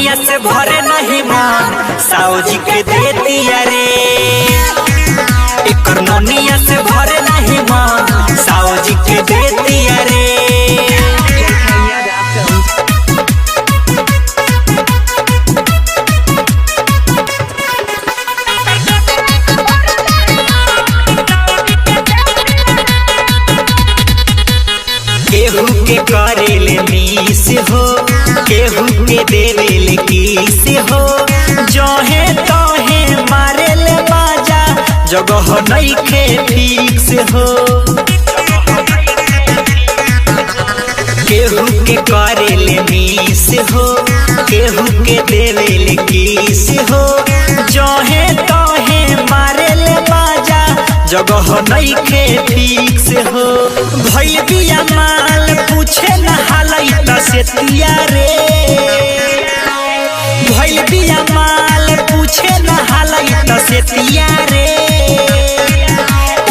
नोनिया से भरे नहीं मन साओ जी के देती रे। एकर नोनिया से भरे नहीं मन साओ जी के देती रे। केहू के करेले मीस हो, केहू के देवेले किस हो, जोहे तोहे मारेले बाजा जगह नइखे फिक्स हो। केहू के करेले मीस हो, केहू के देवेले किस हो, जोहे तोहे मारेले बाजा जगह नइखे फिक्स हो। भइल बिया माल पूछे न हालई त सेतिया रे। भइल बिया माल पूछे न हालई त सेतिया रे।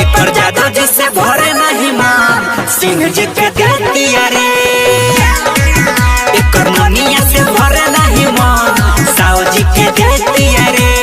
एकर जादू जिसे भरे नहीं मान सिंह जी के देतिया रे। एकर नोनिया से भरे नहीं मान साओ जी के देतिया रे।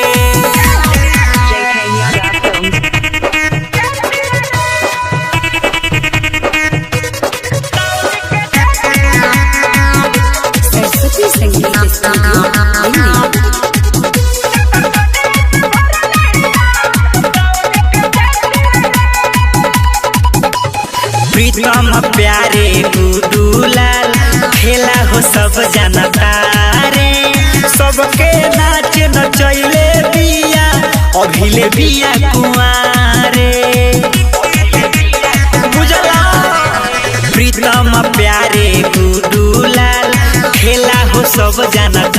प्रीतम प्यारे गुडूलाल खेला हो सब जनता रे। सबके नाच नचैले बिया अभिले बिया कुआरे। बुझला प्रीतम प्यारे गुडूलाल खेला हो सब जनता